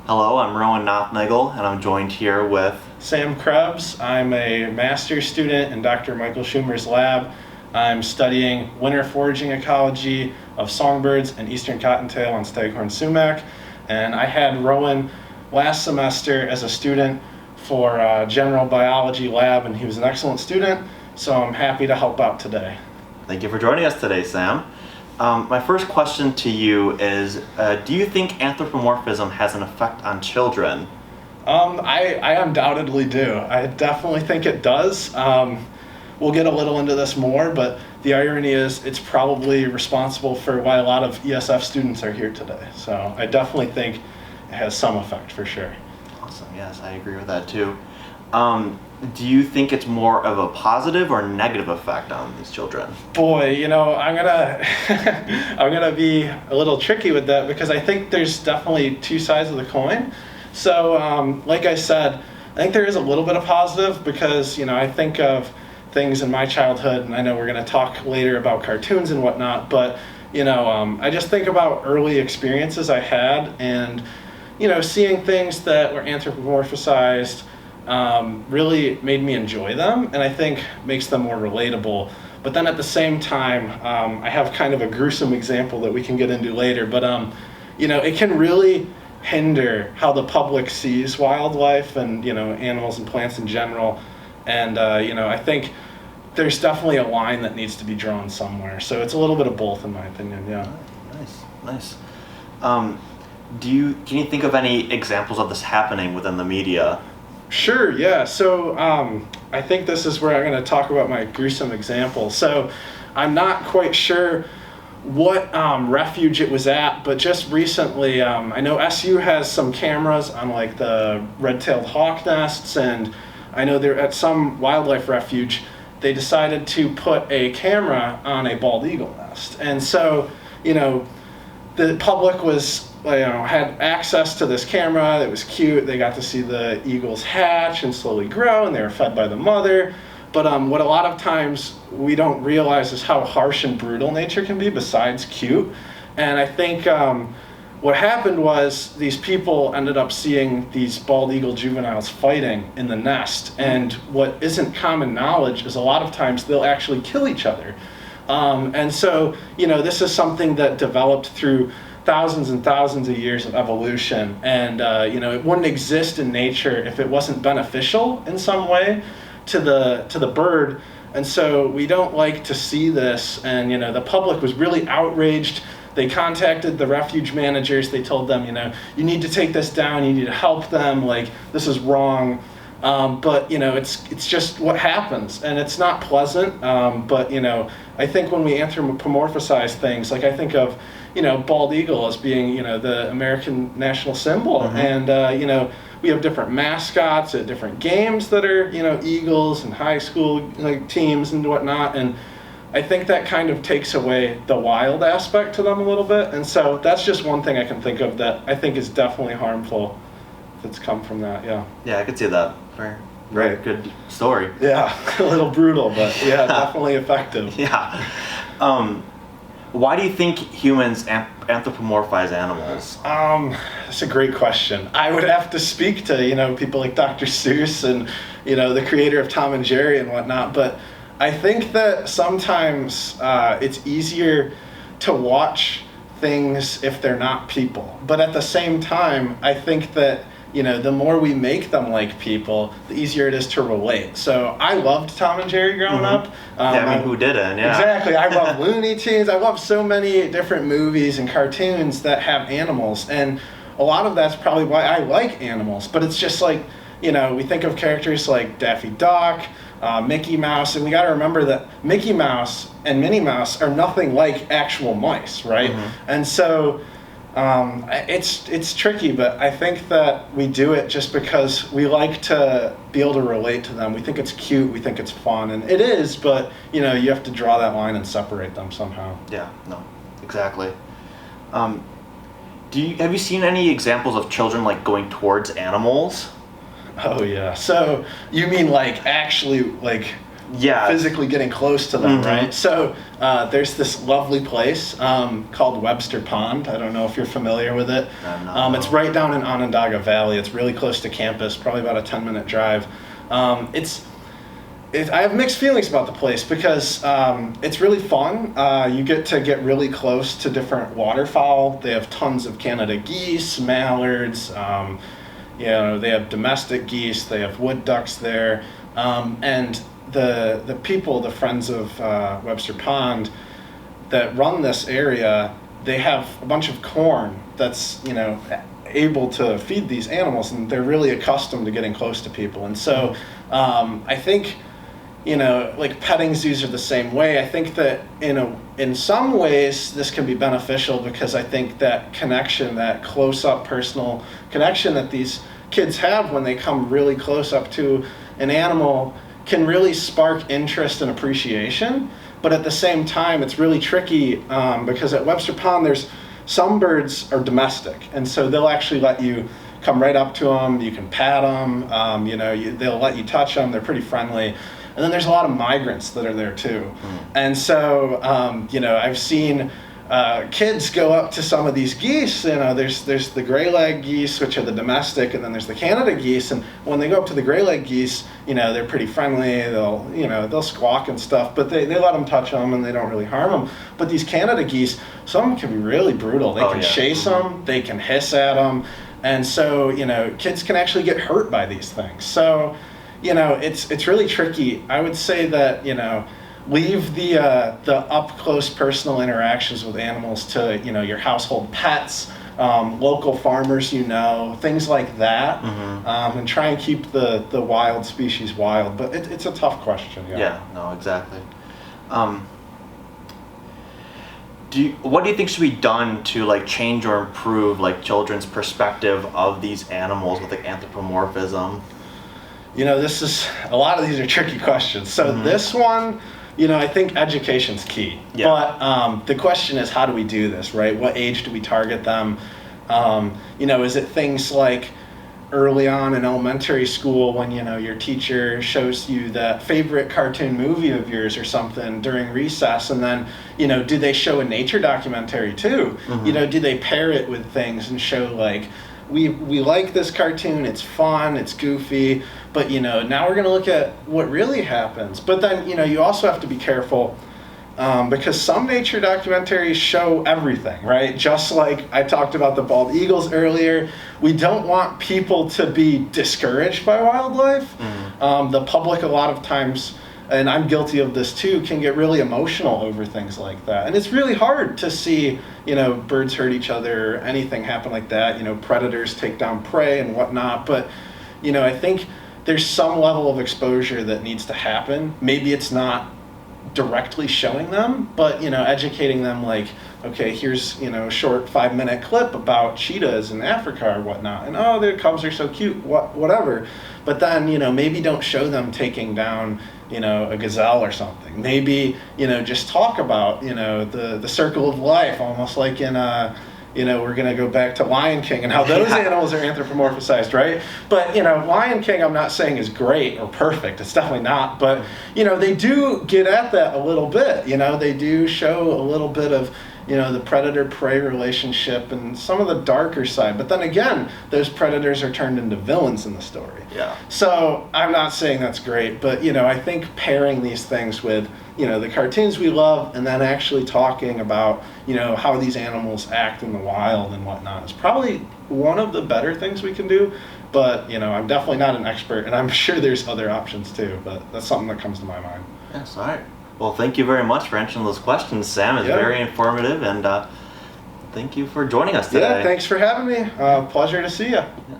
Hello, I'm Rowan Nothnagel, and I'm joined here with Sam Krebs. I'm a master's student in Dr. Michael Schumer's lab. I'm studying winter foraging ecology of songbirds and eastern cottontail on staghorn sumac. And I had Rowan last semester as a student for general biology lab, and he was an excellent student, so I'm happy to help out today. Thank you for joining us today, Sam. My first question to you is, do you think anthropomorphism has an effect on children? I undoubtedly do. I definitely think it does. We'll get a little into this more, but the irony is it's probably responsible for why a lot of ESF students are here today. So I definitely think it has some effect for sure. Awesome, yes, I agree with that too. Do you think it's more of a positive or negative effect on these children? Boy, I'm gonna I'm gonna be a little tricky with that because I think there's definitely two sides of the coin. So, like I said, I think there is a little bit of positive because I think of things in my childhood, and I know we're gonna talk later about cartoons and whatnot, but I just think about early experiences I had, and seeing things that were anthropomorphized. Really made me enjoy them, and I think makes them more relatable. But then at the same time, I have kind of a gruesome example that we can get into later, but it can really hinder how the public sees wildlife and animals and plants in general. And I think there's definitely a line that needs to be drawn somewhere. So it's a little bit of both, in my opinion. Yeah. Nice. Can you think of any examples of this happening within the media? Sure, yeah. So I think this is where I'm going to talk about my gruesome example. So I'm not quite sure what refuge it was at, but just recently, I know SU has some cameras on like the red-tailed hawk nests, and I know they're at some wildlife refuge, they decided to put a camera on a bald eagle nest. And so, the public was had access to this camera. It was cute. They got to see the eagles hatch and slowly grow, and they were fed by the mother. But what a lot of times we don't realize is how harsh and brutal nature can be besides cute. And I think what happened was these people ended up seeing these bald eagle juveniles fighting in the nest. And what isn't common knowledge is a lot of times they'll actually kill each other. And so, this is something that developed through thousands and thousands of years of evolution, and it wouldn't exist in nature if it wasn't beneficial in some way to the bird. And so we don't like to see this, and the public was really outraged. They contacted the refuge managers. They told them, you need to take this down, you need to help them, like this is wrong. But it's just what happens, and it's not pleasant. But I think when we anthropomorphize things, like I think of bald eagle as being the American national symbol, and we have different mascots at different games that are eagles and high school teams and whatnot, and I think that kind of takes away the wild aspect to them a little bit. And so that's just one thing I can think of that I think is definitely harmful that's come from that. Yeah, I could see that. Very good story. Yeah, a little brutal, but yeah, definitely effective. Yeah. Why do you think humans anthropomorphize animals? That's a great question. I would have to speak to people like Dr. Seuss and the creator of Tom and Jerry and whatnot, but I think that sometimes it's easier to watch things if they're not people. But at the same time, I think that the more we make them like people, the easier it is to relate. So I loved Tom and Jerry growing up. Who didn't? Yeah. Exactly. I love Looney Tunes. I love so many different movies and cartoons that have animals. And a lot of that's probably why I like animals. But it's just like, we think of characters like Daffy Duck, Mickey Mouse, and we got to remember that Mickey Mouse and Minnie Mouse are nothing like actual mice, right? And so it's tricky, but I think that we do it just because we like to be able to relate to them. We think it's cute, we think it's fun, and it is, but you have to draw that line and separate them somehow. Yeah, no, exactly. Have you seen any examples of children like going towards animals? Oh yeah. So you mean like actually like Yeah. physically getting close to them, Mhm. right? So there's this lovely place called Webster Pond. I don't know if you're familiar with it. I'm not, no. It's right down in Onondaga Valley. It's really close to campus, probably about a 10-minute drive. I have mixed feelings about the place because it's really fun. You get to get really close to different waterfowl. They have tons of Canada geese, mallards. They have domestic geese. They have wood ducks there, and the people, the Friends of Webster Pond, that run this area, they have a bunch of corn that's able to feed these animals, and they're really accustomed to getting close to people. And so I think like petting zoos are the same way. I think that in some ways this can be beneficial because I think that connection, that close-up personal connection that these kids have when they come really close up to an animal can really spark interest and appreciation. But at the same time, it's really tricky because at Webster Pond, there's some birds are domestic, and so they'll actually let you come right up to them. You can pat them. They'll let you touch them. They're pretty friendly. And then there's a lot of migrants that are there too. And so, I've seen kids go up to some of these geese. There's the gray-leg geese, which are the domestic, and then there's the Canada geese. And when they go up to the gray-leg geese, they're pretty friendly. They'll squawk and stuff, but they let them touch them and they don't really harm them. But these Canada geese, some of them can be really brutal. They can chase them, they can hiss at them, and so kids can actually get hurt by these things. So it's really tricky. I would say that leave the up close personal interactions with animals to your household pets, local farmers, things like that, and try and keep the wild species wild. But it's a tough question. Yeah. No, exactly. What do you think should be done to change or improve children's perspective of these animals with anthropomorphism? A lot of these are tricky questions. So this one, I think education's key. Yeah. But the question is, how do we do this, right? What age do we target them? Is it things like early on in elementary school when, your teacher shows you that favorite cartoon movie of yours or something during recess, and then, do they show a nature documentary too? Do they pair it with things and show we like this cartoon, it's fun, it's goofy, but now we're going to look at what really happens. But then you also have to be careful because some nature documentaries show everything, right? Just like I talked about the bald eagles earlier, we don't want people to be discouraged by wildlife. The public a lot of times, and I'm guilty of this too, can get really emotional over things like that. And it's really hard to see, birds hurt each other, anything happen like that, predators take down prey and whatnot. But, I think there's some level of exposure that needs to happen. Maybe it's not directly showing them, but, educating them okay, here's, a short 5-minute clip about cheetahs in Africa or whatnot. And, oh, their cubs are so cute, whatever. But then, maybe don't show them taking down, a gazelle or something. Maybe, just talk about, the circle of life, almost like in, we're going to go back to Lion King and how those animals are anthropomorphized, right? But, Lion King I'm not saying is great or perfect. It's definitely not. But, they do get at that a little bit. They do show a little bit of, the predator-prey relationship and some of the darker side. But then again, those predators are turned into villains in the story. Yeah. So I'm not saying that's great, but, I think pairing these things with, the cartoons we love and then actually talking about, how these animals act in the wild and whatnot is probably one of the better things we can do. But, I'm definitely not an expert, and I'm sure there's other options too, but that's something that comes to my mind. Yes, all right. Well, thank you very much for answering those questions, Sam. It's very informative, and thank you for joining us today. Yeah, thanks for having me. Pleasure to see you. Yeah.